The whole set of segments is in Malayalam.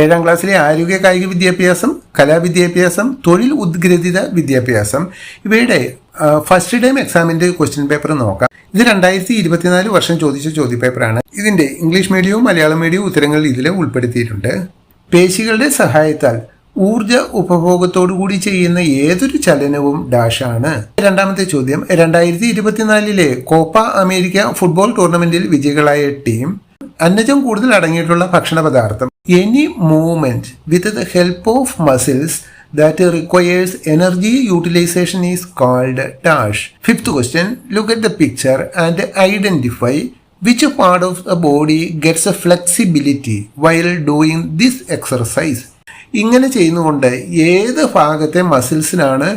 7ാം ക്ലാസ്സിലെ ആരോഗ്യ കായിക വിദ്യാഭ്യാസം, കലാവിദ്യാഭ്യാസം, തൊഴിൽ ഉദ്ഗ്രഥിത വിദ്യാഭ്യാസം ഇവയുടെ ഫസ്റ്റ് ടൈം എക്സാമിൻ്റെ ക്വസ്റ്റ്യൻ പേപ്പർ നോക്കാം. ഇത് 2024 വർഷം ചോദിച്ച ചോദ്യപേപ്പറാണ്. ഇതിൻ്റെ ഇംഗ്ലീഷ് മീഡിയവും മലയാളം മീഡിയവും ഉത്തരങ്ങൾ ഇതിൽ ഉൾപ്പെടുത്തിയിട്ടുണ്ട്. പേശികളുടെ സഹായത്താൽ ഊർജ ഉപഭോഗത്തോടുകൂടി ചെയ്യുന്ന ഏതൊരു ചലനവും ഡാഷാണ്. രണ്ടാമത്തെ ചോദ്യം, 2024 കോപ്പ അമേരിക്ക ഫുട്ബോൾ ടൂർണമെന്റിൽ വിജയികളായ ടീം അന്നജം കൂടുതൽ അടങ്ങിയിട്ടുള്ള ഭക്ഷണ പദാർത്ഥം. Any movement with the help of muscles that requires energy utilization is called dash. Fifth question, look at the picture and identify which part of the body gets a flexibility while doing this exercise. ഇങ്ങനെ ചെയ്യുന്നതുകൊണ്ട് ഏത് ഭാഗത്തെ മസിൽസിനാണ്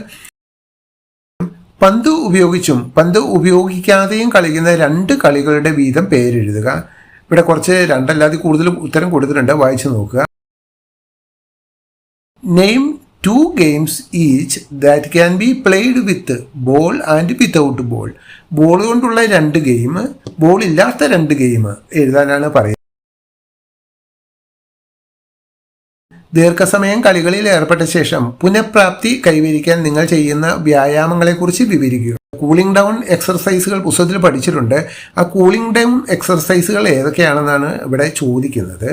പന്ത് ഉപയോഗിച്ചും പന്ത് ഉപയോഗിക്കാതെയും കളിക്കുന്ന 2 കളികളുടെ വീതം പേരെഴുതുക. ഇവിടെ കുറച്ച് 2 അല്ലാതെ കൂടുതൽ ഉത്തരം കൊടുത്തിട്ടുണ്ട്, വായിച്ചു നോക്കുക. Name 2 games each that can be played with ball and without ball. Ball കൊണ്ടുള്ള 2 ഗെയിം, ബോൾ ഇല്ലാത്ത 2 ഗെയിം എഴുതാനാണ് പറയുന്നത്. ദീർഘസമയം കളികളിൽ ഏർപ്പെട്ട ശേഷം പുനഃപ്രാപ്തി കൈവരിക്കാൻ നിങ്ങൾ ചെയ്യുന്ന വ്യായാമങ്ങളെക്കുറിച്ച് വിവരിക്കുക. കൂളിംഗ് ഡൗൺ എക്സർസൈസുകൾ പുസ്തകത്തിൽ പഠിച്ചിട്ടുണ്ട്. ആ കൂളിംഗ് ഡൗൺ എക്സർസൈസുകൾ ഏതൊക്കെയാണെന്നാണ് ഇവിടെ ചോദിക്കുന്നത്.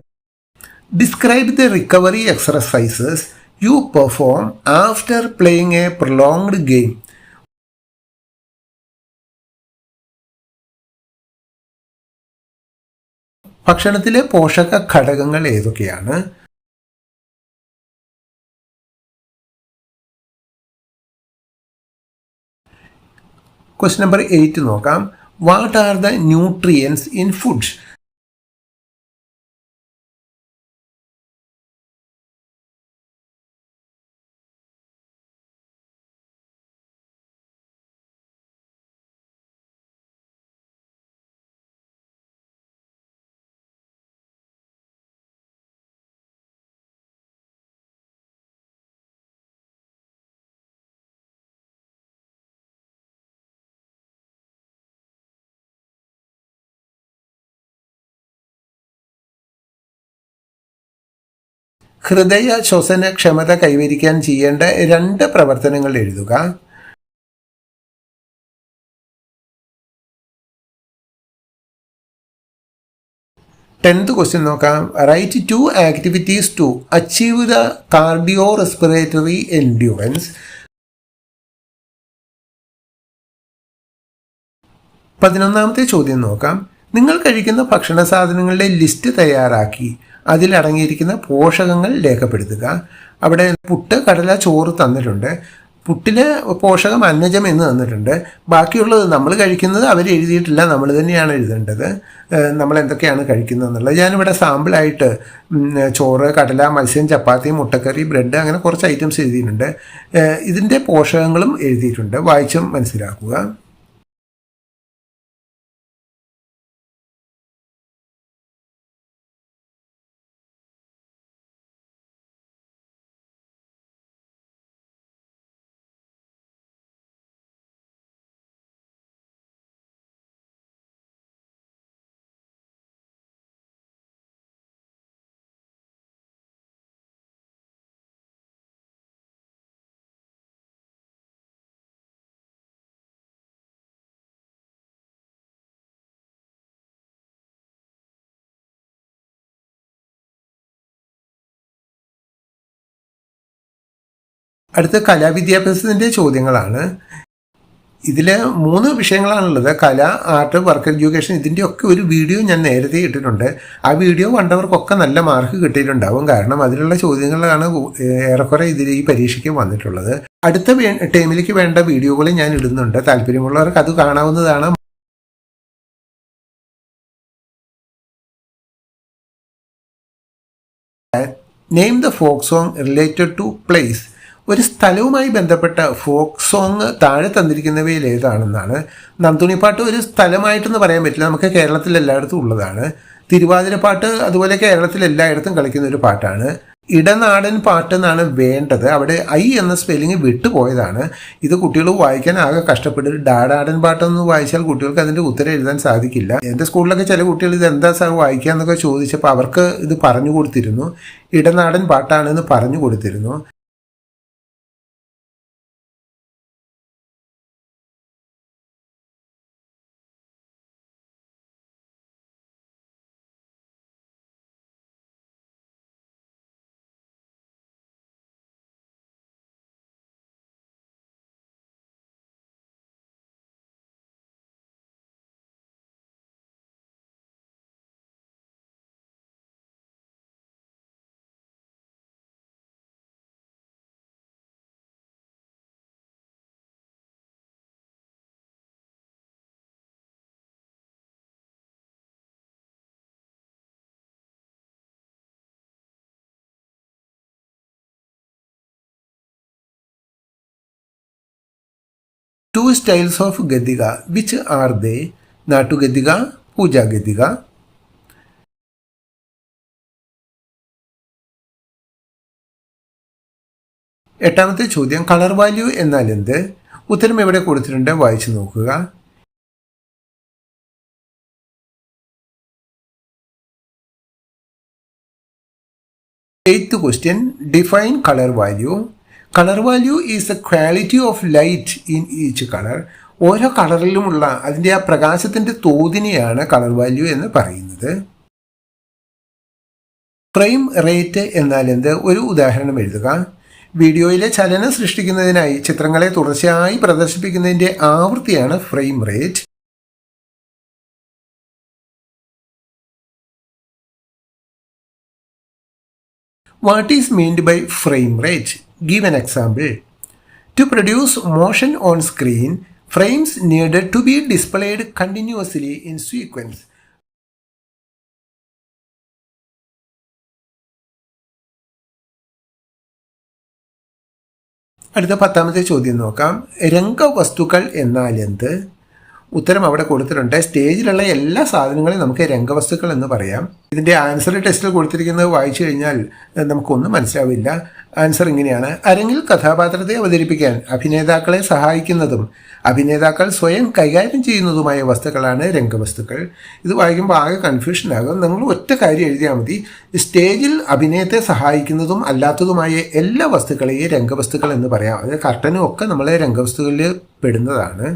Describe the recovery exercises you perform after playing a prolonged game. ഭക്ഷണത്തിലെ പോഷക ഘടകങ്ങൾ ഏതൊക്കെയാണ്? ക്വസ്റ്റ്യൻ നമ്പർ 8 നോക്കാം. What are the nutrients in food? ഹൃദയ ശ്വസന ക്ഷമത കൈവരിക്കാൻ ചെയ്യേണ്ട 2 പ്രവർത്തനങ്ങൾ എഴുതുക. ടെൻത്ത് ക്വസ്റ്റ്യൻ നോക്കാം. Write 2 activities to achieve the cardio respiratory endurance. 11ാമത്തെ ചോദ്യം നോക്കാം. നിങ്ങൾ കഴിക്കുന്ന ഭക്ഷണ സാധനങ്ങളുടെ ലിസ്റ്റ് തയ്യാറാക്കി അതിലടങ്ങിയിരിക്കുന്ന പോഷകങ്ങൾ രേഖപ്പെടുത്തുക. അവിടെ പുട്ട്, കടല, ചോറ് തന്നിട്ടുണ്ട്. പുട്ടിന് പോഷകം അന്നജം എന്ന് തന്നിട്ടുണ്ട്. ബാക്കിയുള്ളത് നമ്മൾ കഴിക്കുന്നത് അവർ എഴുതിയിട്ടില്ല, നമ്മൾ തന്നെയാണ് എഴുതേണ്ടത്. നമ്മൾ എന്തൊക്കെയാണ് കഴിക്കുന്നത് എന്നുള്ളത് ഞാനിവിടെ സാമ്പിളായിട്ട് ചോറ്, കടല, മത്സ്യം, ചപ്പാത്തി, മുട്ടക്കറി, ബ്രെഡ് അങ്ങനെ കുറച്ച് ഐറ്റംസ് എഴുതിയിട്ടുണ്ട്. ഇതിൻ്റെ പോഷകങ്ങളും എഴുതിയിട്ടുണ്ട്, വായിച്ചും മനസ്സിലാക്കുക. അടുത്ത കലാവിദ്യാഭ്യാസത്തിൻ്റെ ചോദ്യങ്ങളാണ്. ഇതിൽ 3 വിഷയങ്ങളാണുള്ളത്. കല, ആർട്ട്, വർക്ക് എഡ്യൂക്കേഷൻ. ഇതിൻ്റെയൊക്കെ ഒരു വീഡിയോ ഞാൻ നേരത്തെ ഇട്ടിട്ടുണ്ട്. ആ വീഡിയോ കണ്ടവർക്കൊക്കെ നല്ല മാർക്ക് കിട്ടിയിട്ടുണ്ടാവും. കാരണം അതിലുള്ള ചോദ്യങ്ങളാണ് ഏറെക്കുറെ ഈ പരീക്ഷയ്ക്ക് വന്നിട്ടുള്ളത്. അടുത്ത ടൈമിലേക്ക് വേണ്ട വീഡിയോകൾ ഞാൻ ഇടുന്നുണ്ട്. താല്പര്യമുള്ളവർക്ക് അത് കാണാവുന്നതാണ്. Name the folk song related to place. ഒരു സ്ഥലവുമായി ബന്ധപ്പെട്ട ഫോക്ക് സോങ് താഴെ തന്നിരിക്കുന്നവയിൽ ഏതാണെന്നാണ്. നന്തുണിപ്പാട്ട് ഒരു സ്ഥലമായിട്ടെന്ന് പറയാൻ പറ്റില്ല, നമുക്ക് കേരളത്തിൽ എല്ലായിടത്തും ഉള്ളതാണ്. തിരുവാതിരപ്പാട്ട് അതുപോലെ കേരളത്തിൽ എല്ലായിടത്തും കളിക്കുന്ന ഒരു പാട്ടാണ്. ഇടനാടൻ പാട്ട് എന്നാണ് വേണ്ടത്. അവിടെ ഐ എന്ന സ്പെല്ലിങ് വിട്ടുപോയതാണ്. ഇത് കുട്ടികൾ വായിക്കാൻ ആകെ കഷ്ടപ്പെട്ടു. ഡാടാടൻ പാട്ടൊന്ന് വായിച്ചാൽ കുട്ടികൾക്ക് അതിൻ്റെ ഉത്തരം എഴുതാൻ സാധിക്കില്ല. എൻ്റെ സ്കൂളിലൊക്കെ ചില കുട്ടികൾ ഇത് എന്താ സാർ വായിക്കുക എന്നൊക്കെ ചോദിച്ചപ്പോൾ അവർക്ക് ഇത് പറഞ്ഞു കൊടുത്തിരുന്നു. ഇടനാടൻ പാട്ടാണെന്ന് പറഞ്ഞു കൊടുത്തിരുന്നു. Two styles of Gadiga. Which are they? Natu Gadiga, Puja Gadiga. എട്ടാമത്തെ ചോദ്യം, കളർ വാല്യൂ എന്നാൽ എന്ത്? ഉത്തരം എവിടെ കൊടുത്തിട്ടുണ്ട്, വായിച്ചു നോക്കുക. Eighth question, define color value. Colour value is the quality of light in each colour. ഓരോ കളറിലുമുള്ള അതിൻ്റെ ആ പ്രകാശത്തിൻ്റെ തോതിനെയാണ് കളർ വാല്യൂ എന്ന് പറയുന്നത്. ഫ്രെയിം റേറ്റ് എന്നാൽ എന്ത്? ഒരു ഉദാഹരണം എഴുതുക. വീഡിയോയിലെ ചലനം സൃഷ്ടിക്കുന്നതിനായി ചിത്രങ്ങളെ തുടർച്ചയായി പ്രദർശിപ്പിക്കുന്നതിൻ്റെ ആവൃത്തിയാണ് frame rate. What is meant by frame rate? Give an example. To produce motion on screen, frames needed to be displayed continuously in sequence. അടുത്ത 10ാമത്തെ ചോദ്യം നോക്കാം. രംഗവസ്തുക്കൾ എന്നാൽ എന്ത്? ഉത്തരം അവിടെ കൊടുത്തിട്ടുണ്ട്. സ്റ്റേജിലുള്ള എല്ലാ സാധനങ്ങളെയും നമുക്ക് രംഗവസ്തുക്കൾ എന്ന് പറയാം. ഇതിൻ്റെ ആൻസർ ടെസ്റ്റിൽ കൊടുത്തിരിക്കുന്നത് വായിച്ചു കഴിഞ്ഞാൽ നമുക്കൊന്നും മനസ്സിലാവില്ല. ആൻസർ ഇങ്ങനെയാണ്: അരങ്ങിൽ കഥാപാത്രത്തെ അവതരിപ്പിക്കാൻ അഭിനേതാക്കളെ സഹായിക്കുന്നതും അഭിനേതാക്കൾ സ്വയം കൈകാര്യം ചെയ്യുന്നതുമായ വസ്തുക്കളാണ് രംഗവസ്തുക്കൾ. ഇത് വായിക്കുമ്പോൾ ആകെ കൺഫ്യൂഷനാകും. നിങ്ങൾ ഒറ്റ കാര്യം എഴുതിയാൽ മതി: സ്റ്റേജിൽ അഭിനയത്തെ സഹായിക്കുന്നതും അല്ലാത്തതുമായ എല്ലാ വസ്തുക്കളെയും രംഗവസ്തുക്കൾ എന്ന് പറയാം. അത് കർട്ടനും ഒക്കെ നമ്മളെ രംഗവസ്തുക്കളിൽ പെടുന്നതാണ്.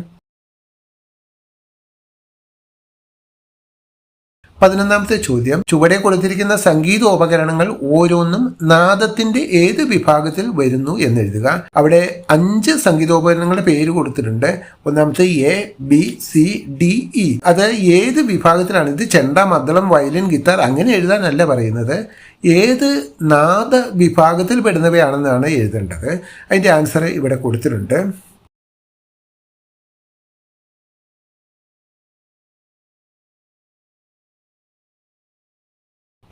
11ാമത്തെ ചോദ്യം, ചുവടെ കൊടുത്തിരിക്കുന്ന സംഗീതോപകരണങ്ങൾ ഓരോന്നും നാദത്തിന്റെ ഏത് വിഭാഗത്തിൽ വരുന്നു എന്നെഴുതുക. അവിടെ 5 സംഗീതോപകരണങ്ങളുടെ പേര് കൊടുത്തിട്ടുണ്ട്. ഒന്നാമത്തെ A, B, C, D, E. അത് ഏത് വിഭാഗത്തിലാണ്? ഇത് ചെണ്ട, മദ്ദളം, വയലിൻ, ഗിത്താർ അങ്ങനെ എഴുതാനല്ല പറയുന്നത്. ഏത് നാദ വിഭാഗത്തിൽ പെടുന്നവയാണെന്നാണ് എഴുതേണ്ടത്. അതിൻ്റെ ആൻസർ ഇവിടെ കൊടുത്തിട്ടുണ്ട്.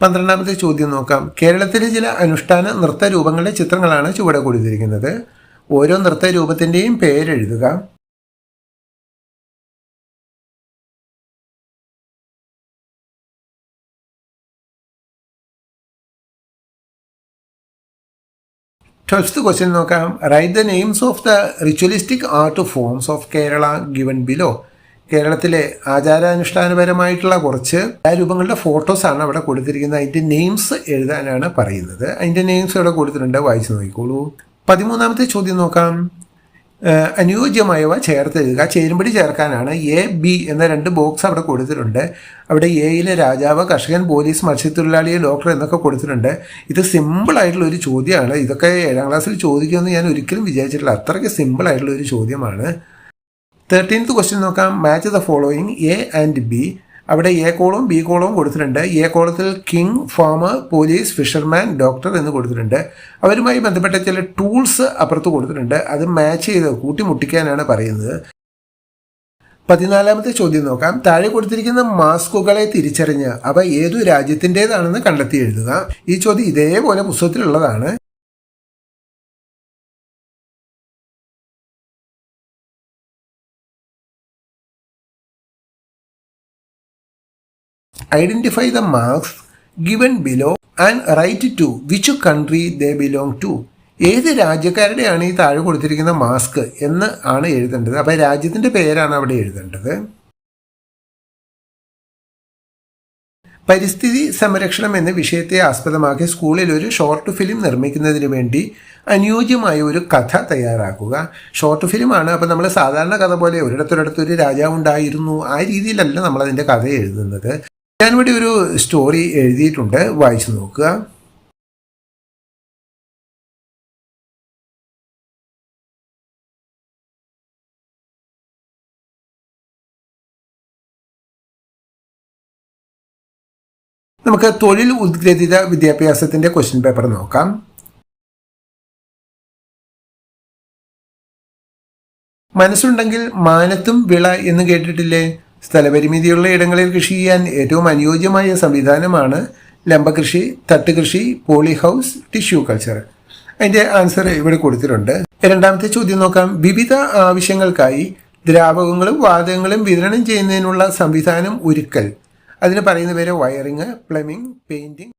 12ാമത്തെ ചോദ്യം നോക്കാം. കേരളത്തിലെ ചില അനുഷ്ഠാന നൃത്തരൂപങ്ങളുടെ ചിത്രങ്ങളാണ് ചുവടെ കൊടുത്തിരിക്കുന്നത്. ഓരോ നൃത്തരൂപത്തിൻ്റെയും പേരെഴുതുക. Twelfth question നോക്കാം. Write the names of the ritualistic art forms of Kerala given below. കേരളത്തിലെ ആചാരാനുഷ്ഠാനപരമായിട്ടുള്ള കുറച്ച് കലാരൂപങ്ങളുടെ ഫോട്ടോസാണ് അവിടെ കൊടുത്തിരിക്കുന്നത്. അതിൻ്റെ നെയിംസ് എഴുതാനാണ് പറയുന്നത്. അതിൻ്റെ നെയിംസ് ഇവിടെ കൊടുത്തിട്ടുണ്ട്, വായിച്ചു നോക്കിക്കോളൂ. 13ാമത്തെ ചോദ്യം നോക്കാം. അനുയോജ്യമായവ ചേർത്ത് എഴുതുക. ചേരുംപടി ചേർക്കാനാണ്. എ, ബി എന്ന 2 ബോക്സ് അവിടെ കൊടുത്തിട്ടുണ്ട്. അവിടെ എയിലെ രാജാവ്, കർഷകൻ, പോലീസ്, മത്സ്യത്തൊഴിലാളി, ഡോക്ടർ എന്നൊക്കെ കൊടുത്തിട്ടുണ്ട്. ഇത് സിമ്പിളായിട്ടുള്ള ഒരു ചോദ്യമാണ്. ഇതൊക്കെ 7ാം ക്ലാസ്സിൽ ചോദിക്കുമെന്ന് ഞാൻ ഒരിക്കലും വിചാരിച്ചിട്ടില്ല. അത്രയ്ക്ക് സിമ്പിളായിട്ടുള്ള ഒരു ചോദ്യമാണ്. 13th ക്വസ്റ്റ്യൻ നോക്കാം. Match the following A and B. അവിടെ എ കോളവും ബി കോളവും കൊടുത്തിട്ടുണ്ട്. എ കോളത്തിൽ king, farmer, police, fisherman, doctor എന്ന് കൊടുത്തിട്ടുണ്ട്. അവരുമായി ബന്ധപ്പെട്ട ചില ടൂൾസ് അപ്പുറത്ത് കൊടുത്തിട്ടുണ്ട്. അത് മാച്ച് ചെയ്ത് കൂട്ടിമുട്ടിക്കാനാണ് പറയുന്നത്. 14ാമത്തെ ചോദ്യം നോക്കാം. താഴെ കൊടുത്തിരിക്കുന്ന മാസ്കുകളെ തിരിച്ചറിഞ്ഞ് അവ ഏതു രാജ്യത്തിൻ്റെതാണെന്ന് കണ്ടെത്തി എഴുതുക. ഈ ചോദ്യം ഇതേപോലെ പുസ്തകത്തിലുള്ളതാണ്. Identify the marks given below and write to which country they belong to. ഏത് രാജ്യക്കാരുടെയാണ് ഈ താഴെ കൊടുത്തിരിക്കുന്ന മാസ്ക് എന്ന് ആണ് എഴുതേണ്ടത്. അപ്പോൾ രാജ്യത്തിൻ്റെ പേരാണ് അവിടെ എഴുതേണ്ടത്. പരിസ്ഥിതി സംരക്ഷണം എന്ന വിഷയത്തെ ആസ്പദമാക്കി സ്കൂളിൽ ഒരു ഷോർട്ട് ഫിലിം നിർമ്മിക്കുന്നതിന് വേണ്ടി അനുയോജ്യമായ ഒരു കഥ തയ്യാറാക്കുക. ഷോർട്ട് ഫിലിമാണ്. അപ്പോൾ നമ്മൾ സാധാരണ കഥ പോലെ ഒരിടത്തൊരിടത്തൊരു രാജാവ് ഉണ്ടായിരുന്നു ആ രീതിയിലല്ല നമ്മളതിൻ്റെ കഥ എഴുതുന്നത്. ഞാനിവിടെ ഒരു സ്റ്റോറി എഴുതിയിട്ടുണ്ട്, വായിച്ചു നോക്കുക. നമുക്ക് തൊഴിൽ ഉദ്ഗ്രഥിത വിദ്യാഭ്യാസത്തിൻ്റെ ക്വസ്റ്റ്യൻ പേപ്പർ നോക്കാം. മനസ്സുണ്ടെങ്കിൽ മാനത്തും വിള എന്ന് കേട്ടിട്ടില്ലേ? സ്ഥലപരിമിതിയുള്ള ഇടങ്ങളിൽ കൃഷി ചെയ്യാൻ ഏറ്റവും അനുയോജ്യമായ സംവിധാനമാണ് ലംബകൃഷി, തട്ടുകൃഷി, പോളി ഹൗസ്, ടിഷ്യൂ കൾച്ചർ. അതിൻ്റെ ആൻസർ ഇവിടെ കൊടുത്തിട്ടുണ്ട്. രണ്ടാമത്തെ ചോദ്യം നോക്കാം. വിവിധ ആവശ്യങ്ങൾക്കായി ദ്രാവകങ്ങളും വാതകങ്ങളും വിതരണം ചെയ്യുന്നതിനുള്ള സംവിധാനം ഒരുക്കൽ. അതിന് പറയുന്ന പേര് wiring, plumbing, painting.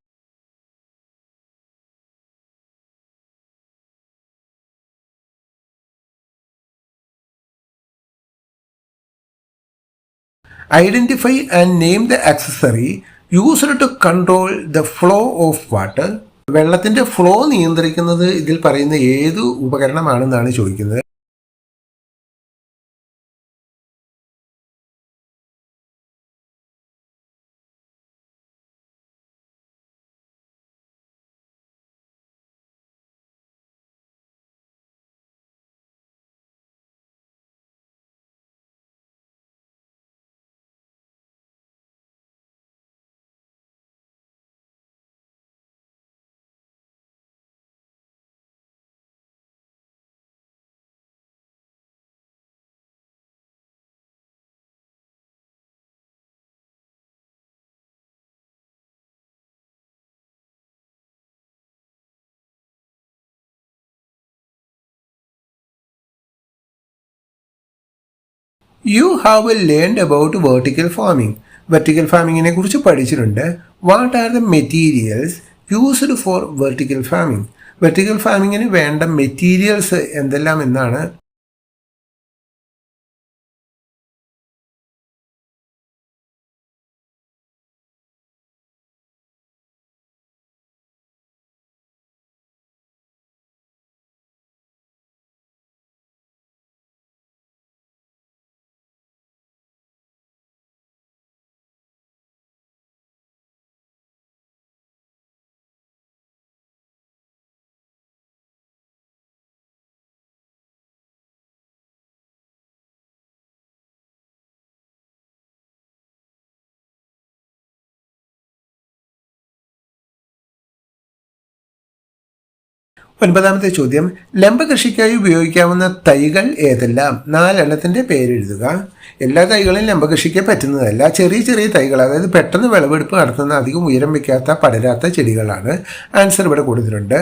Identify and name the accessory used to control the flow of water. വെള്ളത്തിന്റെ ഫ്ലോ നിയന്ത്രിക്കുന്നത് ഇതിൽ പറയുന്ന ഏത് ഉപകരണമാണെന്നാണ് ചോദിക്കുന്നത്. You have learned about vertical farming. Vertical ഫാമിങ്ങിനെ കുറിച്ച് പഠിച്ചിട്ടുണ്ട്. What are the materials used for vertical farming? Vertical ഫാമിങ്ങിന് വേണ്ട മെറ്റീരിയൽസ് എന്തെല്ലാം എന്നാണ്. ഒൻപതാമത്തെ ചോദ്യം. ലംബകൃഷിക്കായി ഉപയോഗിക്കാവുന്ന തൈകൾ ഏതെല്ലാം? 4 എണ്ണത്തിൻ്റെ പേരെഴുതുക. എല്ലാ തൈകളും ലംബകൃഷിക്ക് പറ്റുന്നതല്ല. ചെറിയ ചെറിയ തൈകൾ, അതായത് പെട്ടെന്ന് വിളവെടുപ്പ് നടത്തുന്ന അധികം ഉയരം വയ്ക്കാത്ത പടരാത്ത ചെടികളാണ്. ആൻസർ ഇവിടെ കൊടുത്തിട്ടുണ്ട്.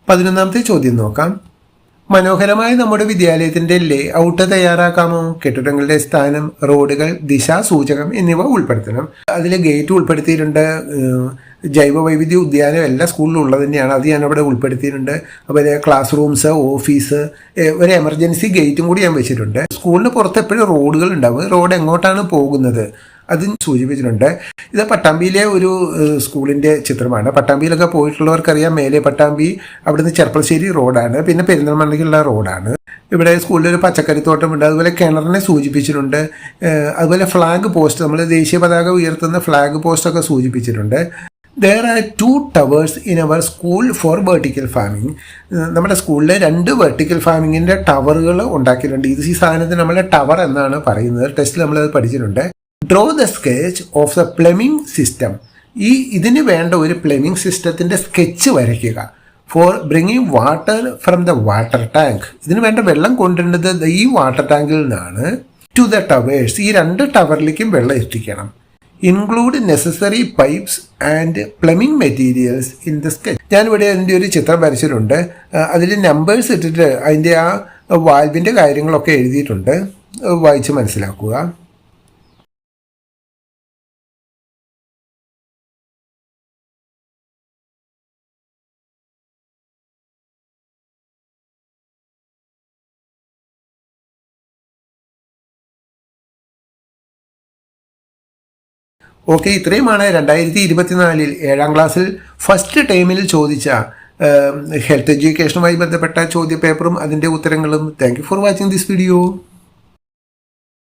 പതിനൊന്നാമത്തെ ചോദ്യം നോക്കാം. മനോഹരമായ നമ്മുടെ വിദ്യാലയത്തിന്റെ ലേ ഔട്ട് തയ്യാറാക്കാമോ? കെട്ടിടങ്ങളുടെ സ്ഥാനം, റോഡുകൾ, ദിശാസൂചകം എന്നിവ ഉൾപ്പെടുത്തണം. അതിൽ ഗേറ്റ് ഉൾപ്പെടുത്തിയിട്ടുണ്ട്. ജൈവ വൈവിധ്യ ഉദ്യാനം എല്ലാ സ്കൂളിലും ഉള്ളത് തന്നെയാണ്, അത് ഞാനവിടെ ഉൾപ്പെടുത്തിയിട്ടുണ്ട്. അതുപോലെ ക്ലാസ് റൂംസ്, ഓഫീസ്, ഒരു എമർജൻസി ഗേറ്റും കൂടി ഞാൻ വെച്ചിട്ടുണ്ട്. സ്കൂളിന് പുറത്ത് എപ്പോഴും റോഡുകൾ ഉണ്ടാവും. റോഡ് എങ്ങോട്ടാണ് പോകുന്നത് അതും സൂചിപ്പിച്ചിട്ടുണ്ട്. ഇത് പട്ടാമ്പിയിലെ ഒരു സ്കൂളിൻ്റെ ചിത്രമാണ്. പട്ടാമ്പിയിലൊക്കെ പോയിട്ടുള്ളവർക്കറിയാം, മേലെ പട്ടാമ്പി, അവിടുന്ന് ചെർപ്പളശ്ശേരി റോഡാണ്, പിന്നെ പെരിന്തൽമണ്ണയ്ക്കുള്ള റോഡാണ്. ഇവിടെ സ്കൂളിലൊരു പച്ചക്കറിത്തോട്ടമുണ്ട്, അതുപോലെ കിണറിനെ സൂചിപ്പിച്ചിട്ടുണ്ട്, അതുപോലെ ഫ്ലാഗ് പോസ്റ്റ്, നമ്മൾ ദേശീയ പതാക ഉയർത്തുന്ന ഫ്ലാഗ് പോസ്റ്റൊക്കെ സൂചിപ്പിച്ചിട്ടുണ്ട്. There are 2 towers in our school for vertical farming. നമ്മുടെ സ്കൂളിൽ 2 വെർട്ടിക്കൽ ഫാമിങ്ങിൻ്റെ ടവറുകൾ ഉണ്ടാക്കിയിട്ടുണ്ട്. ഈ സാധനത്തിന് നമ്മൾ ടവർ എന്നാണ് പറയുന്നത്. ടെസ്റ്റിൽ നമ്മളത് പഠിച്ചിട്ടുണ്ട്. Draw the sketch of the plumbing system. ഇതിന് വേണ്ട ഒരു പ്ലംബിംഗ് സിസ്റ്റത്തിൻ്റെ സ്കെച്ച് വരയ്ക്കുക. For bringing water from the water tank. ഇതിന് വേണ്ട വെള്ളം കൊണ്ടുവരേണ്ടത് ഈ വാട്ടർ ടാങ്കിൽ നിന്നാണ്. To the towers. ഈ 2 ടവറിലേക്കും വെള്ളം എത്തിക്കണം. Include necessary pipes and plumbing materials in the sketch. ഞാനിവിടെ അതിൻ്റെ ഒരു ചിത്രം വരച്ചിട്ടുണ്ട്. അതിൽ നമ്പേഴ്സ് ഇട്ടിട്ട് അതിൻ്റെ ആ വാൽവിൻ്റെ കാര്യങ്ങളൊക്കെ എഴുതിയിട്ടുണ്ട്. വായിച്ച് മനസ്സിലാക്കുക. ഓക്കെ, ഇത്രയുമാണ് 2024 7ാം ക്ലാസ്സിൽ ഫസ്റ്റ് ടൈമിൽ ചോദിച്ച ഹെൽത്ത് എഡ്യൂക്കേഷനുമായി ബന്ധപ്പെട്ട ചോദ്യപേപ്പറും അതിൻ്റെ ഉത്തരങ്ങളും. Thank you for watching this video.